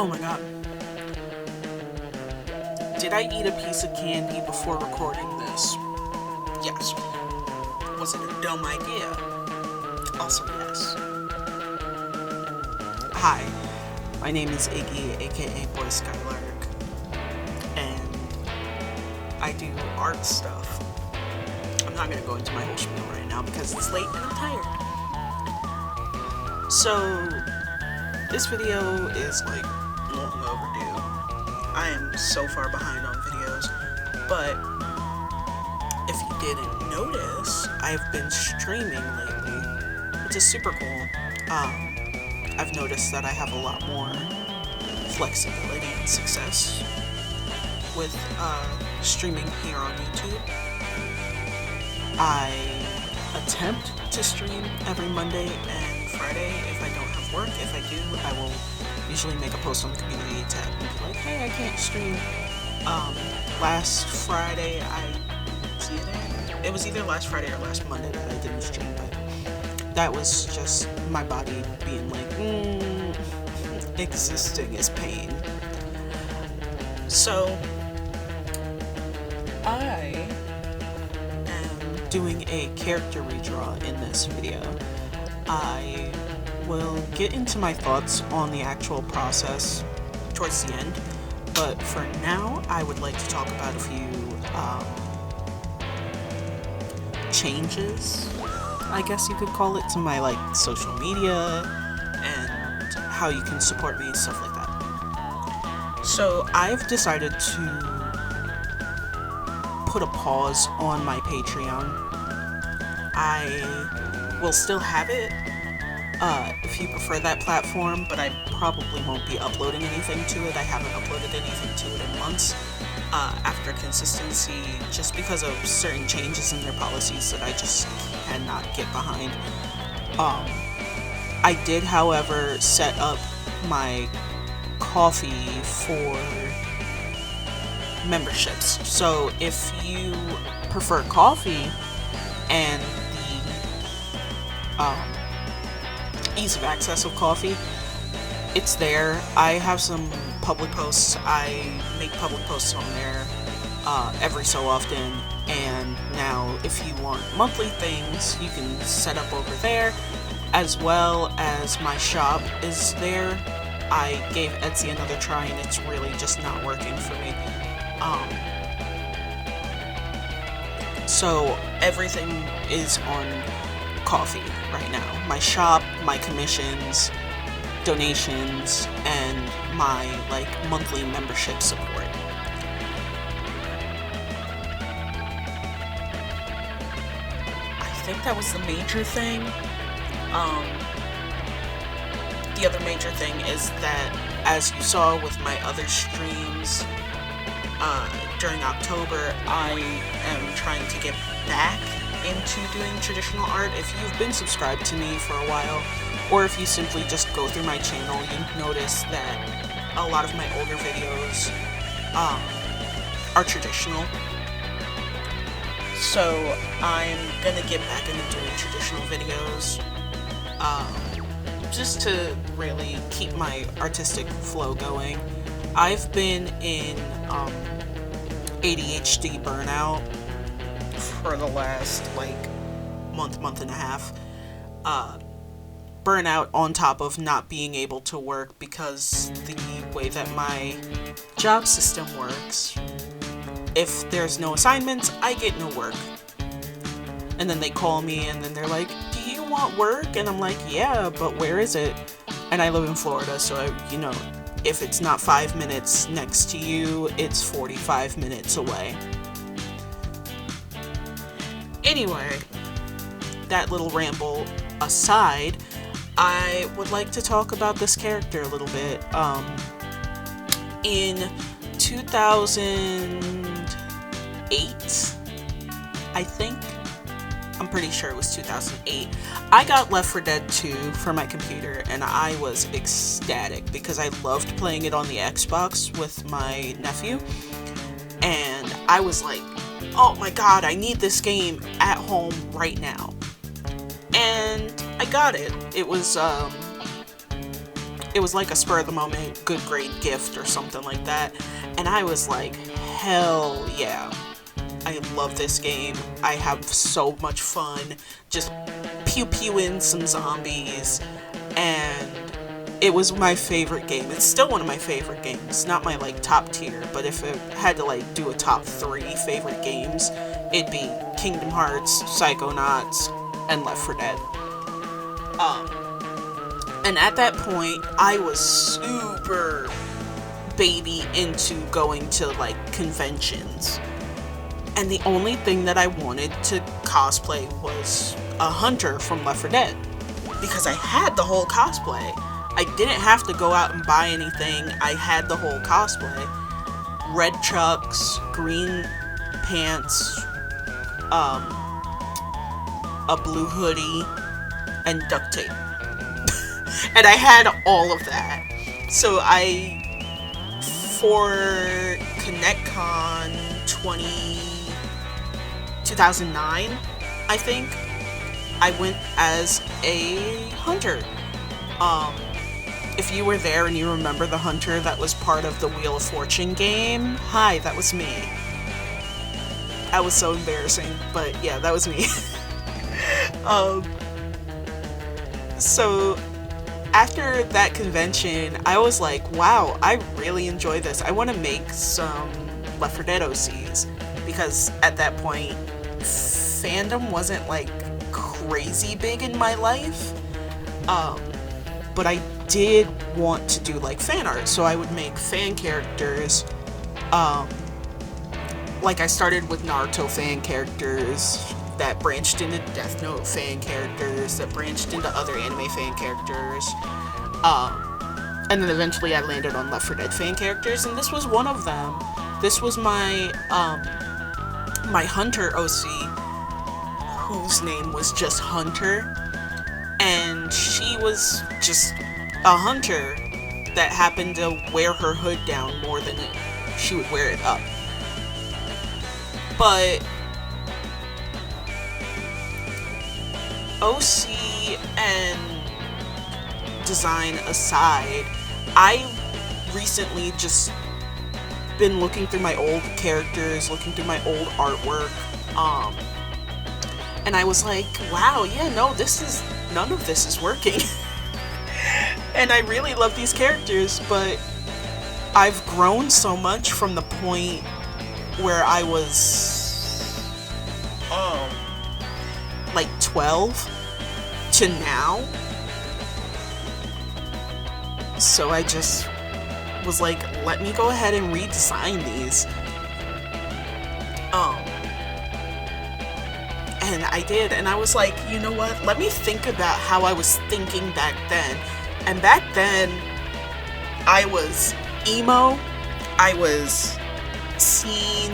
Oh my god. Did I eat a piece of candy before recording this? Yes. Was it a dumb idea? Also yes. Hi, my name is Iggy, aka Boy Skylark, and I do art stuff. I'm not gonna go into my whole spiel right now because it's late and I'm tired. So, this video is like long overdue. I am so far behind on videos, but if you didn't notice, I've been streaming lately, which is super cool. I've noticed that I have a lot more flexibility and success with streaming here on YouTube. I attempt to stream every Monday and Friday if I don't have work. If I do, I will usually make a post on the community tab and be like, hey, I can't stream. Last Friday, it was either last Friday or last Monday that I didn't stream, but that was just my body being like, existing is pain. So, I am doing a character redraw in this video. I will get into my thoughts on the actual process towards the end, but for now, I would like to talk about a few changes, I guess you could call it, to my social media and how you can support me and stuff like that. So I've decided to put a pause on my Patreon. I will still have it if you prefer that platform, but I probably won't be uploading anything to it. I haven't uploaded anything to it in months after consistency, just because of certain changes in their policies that I just cannot get behind. I did, however, set up my coffee for memberships. So if you prefer coffee and the ease of access of coffee, it's there. I have some public posts. I make public posts on there every so often, and now if you want monthly things, you can set up over there, as well as my shop is there. I gave Etsy another try and it's really just not working for me. So everything is on coffee right now. My shop, my commissions, donations, and my monthly membership support. I think that was the major thing. The other major thing is that, as you saw with my other streams during October, I am trying to get back into doing traditional art. If you've been subscribed to me for a while, or if you simply just go through my channel, you notice that a lot of my older videos are traditional. So I'm gonna get back into doing traditional videos, just to really keep my artistic flow going. I've been in ADHD burnout for the last month and a half. Burnout on top of not being able to work because the way that my job system works, if there's no assignments, I get no work. And then they call me and then they're like, do you want work? And I'm like, yeah, but where is it? And I live in Florida, so if it's not 5 minutes next to you, it's 45 minutes away. Anyway, that little ramble aside, I would like to talk about this character a little bit. In 2008, I think, I'm pretty sure it was 2008, I got Left 4 Dead 2 for my computer, and I was ecstatic because I loved playing it on the Xbox with my nephew, and I was like, oh my god, I need this game at home right now. And I got it. It was it was like a spur of the moment good grade gift or something like that. And I was like, hell yeah. I love this game. I have so much fun just pew-pewing some zombies, and it was my favorite game. It's still one of my favorite games. Not my like top tier, but if it had to like do a top 3 favorite games, it'd be Kingdom Hearts, Psychonauts, and Left 4 Dead. And at that point, I was super baby into going to like conventions. And the only thing that I wanted to cosplay was a hunter from Left 4 Dead. Because I had the whole cosplay. I didn't have to go out and buy anything. I had the whole cosplay. Red chucks, green pants, a blue hoodie, and duct tape. And I had all of that. So for ConnectCon 2009, I think, I went as a hunter. If you were there and you remember the hunter that was part of the Wheel of Fortune game, hi, that was me. That was so embarrassing, but yeah, that was me. So after that convention, I was like, wow, I really enjoy this. I want to make some Left 4 Dead OCs, because at that point, fandom wasn't like crazy big in my life, but I did want to do like fan art, so I would make fan characters. Like I started with Naruto fan characters that branched into Death Note fan characters, that branched into other anime fan characters, and then eventually I landed on Left 4 Dead fan characters, and this was one of them. This was my my Hunter OC, whose name was just Hunter, and she was just a hunter that happened to wear her hood down more than she would wear it up. But OC and design aside, I recently just been looking through my old characters, looking through my old artwork, and I was like, wow, yeah, no, none of this is working. And I really love these characters, but I've grown so much from the point where I was like 12 to now. So I just was like, let me go ahead and redesign these. And I did, and I was like, you know what, let me think about how I was thinking back then. And back then, I was emo, I was scene,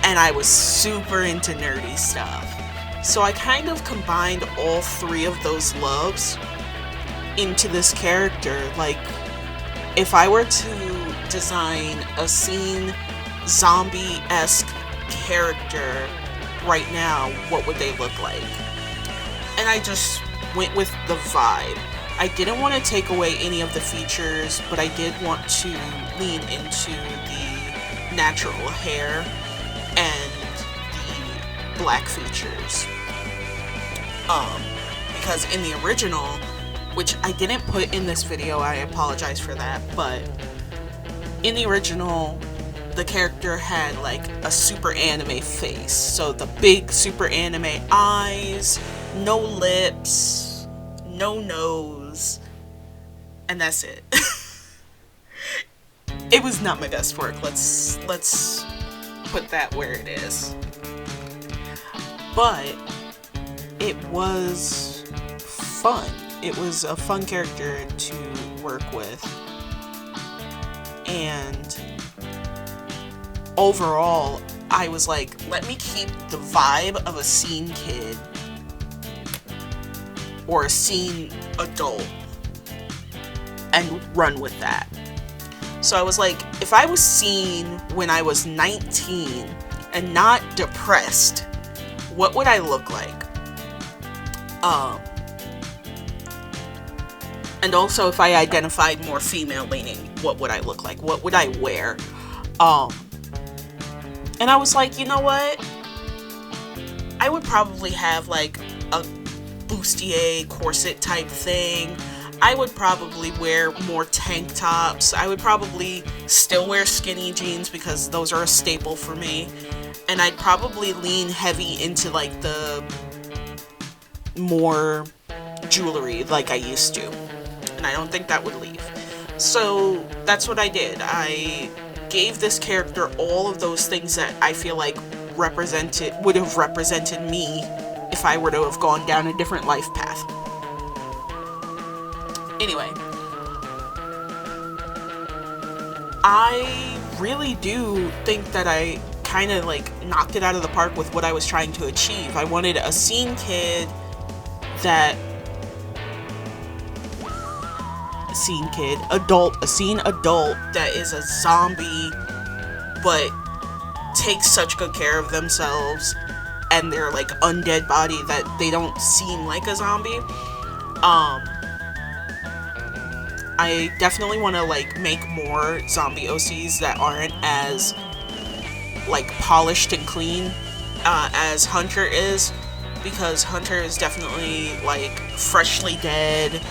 and I was super into nerdy stuff. So I kind of combined all 3 of those loves into this character. Like, if I were to design a scene zombie-esque character right now, what would they look like? And I just went with the vibe. I didn't want to take away any of the features, but I did want to lean into the natural hair and the black features. Because in the original, which I didn't put in this video, I apologize for that, but in the original, the character had like a super anime face. So the big super anime eyes, no lips, no nose, and that's it. It was not my best work. Let's put that where it is. But it was fun. It was a fun character to work with. And overall, I was like, let me keep the vibe of a scene kid or a scene adult and run with that. So I was like, if I was seen when I was 19 and not depressed, what would I look like? And also, if I identified more female leaning, what would I look like? What would I wear? And I was like, you know what? I would probably have like a bustier corset type thing. I would probably wear more tank tops. I would probably still wear skinny jeans because those are a staple for me. And I'd probably lean heavy into like the more jewelry like I used to. And I don't think that would leave. So that's what I did. I gave this character all of those things that I feel like would have represented me if I were to have gone down a different life path. Anyway, I really do think that I kind of like knocked it out of the park with what I was trying to achieve. I wanted a scene kid that a scene adult that is a zombie but takes such good care of themselves and their like undead body that they don't seem like a zombie. I definitely want to like make more zombie OCs that aren't as like polished and clean as Hunter is, because Hunter is definitely like freshly dead,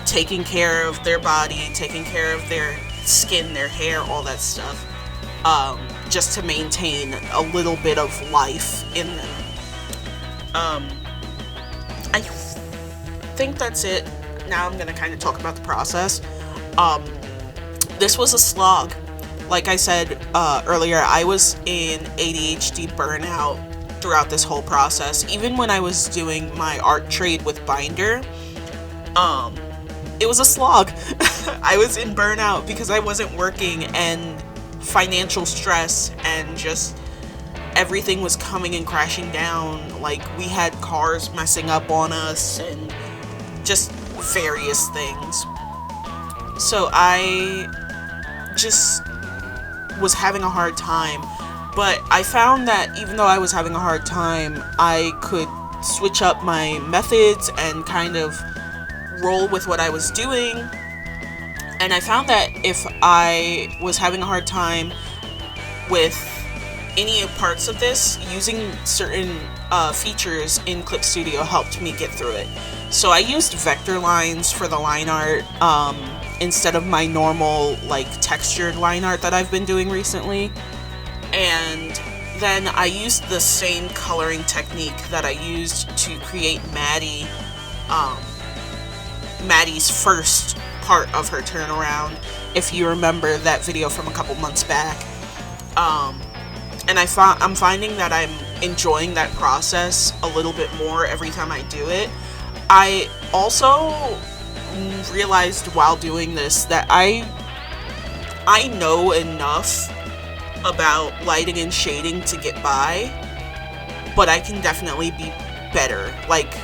taking care of their body, taking care of their skin, their hair, all that stuff, just to maintain a little bit of life in them. I think that's it. Now I'm gonna kind of talk about the process. This was a slog. Like I said earlier, I was in ADHD burnout throughout this whole process. Even when I was doing my art trade with Binder, it was a slog. I was in burnout because I wasn't working, and financial stress, and just everything was coming and crashing down. Like, we had cars messing up on us and just various things. So I just was having a hard time. But I found that even though I was having a hard time, I could switch up my methods and kind of roll with what I was doing. And I found that if I was having a hard time with any parts of this, using certain features in Clip Studio helped me get through it. So I used vector lines for the line art instead of my normal like textured line art that I've been doing recently. And then I used the same coloring technique that I used to create Maddie, Maddie's first part of her turnaround, if you remember that video from a couple months back. And I'm finding that I'm enjoying that process a little bit more every time I do it. I also realized while doing this that I know enough about lighting and shading to get by, but I can definitely be better. Like,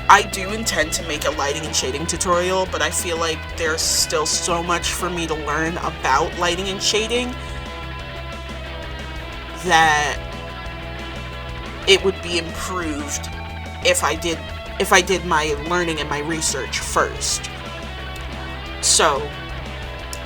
I do intend to make a lighting and shading tutorial, but I feel like there's still so much for me to learn about lighting and shading that it would be improved if I did my learning and my research first. So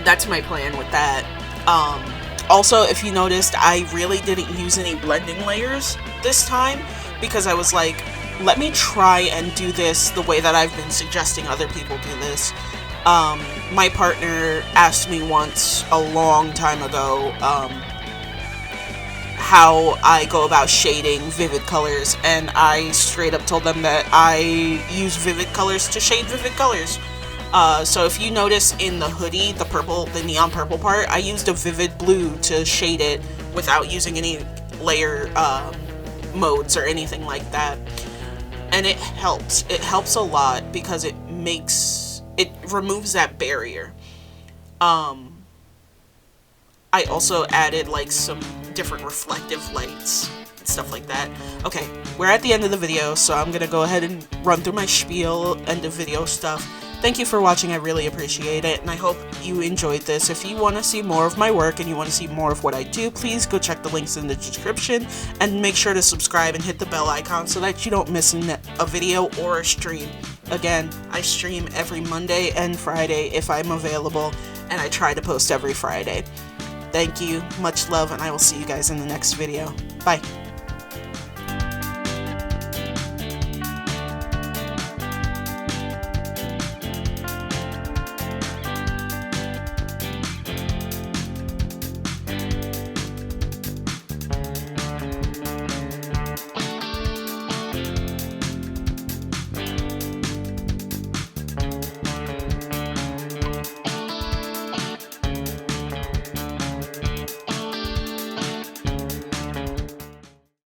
that's my plan with that. Also, if you noticed, I really didn't use any blending layers this time because I was like, let me try and do this the way that I've been suggesting other people do this. My partner asked me once a long time ago how I go about shading vivid colors, and I straight up told them that I use vivid colors to shade vivid colors. So if you notice in the hoodie, the neon purple part, I used a vivid blue to shade it without using any layer modes or anything like that. And it helps. It helps a lot because it removes that barrier. I also added like some different reflective lights and stuff like that. Okay, we're at the end of the video, so I'm gonna go ahead and run through my spiel, end of video stuff. Thank you for watching, I really appreciate it, and I hope you enjoyed this. If you want to see more of my work and you want to see more of what I do, please go check the links in the description, and make sure to subscribe and hit the bell icon so that you don't miss a video or a stream. Again, I stream every Monday and Friday if I'm available, and I try to post every Friday. Thank you, much love, and I will see you guys in the next video. Bye.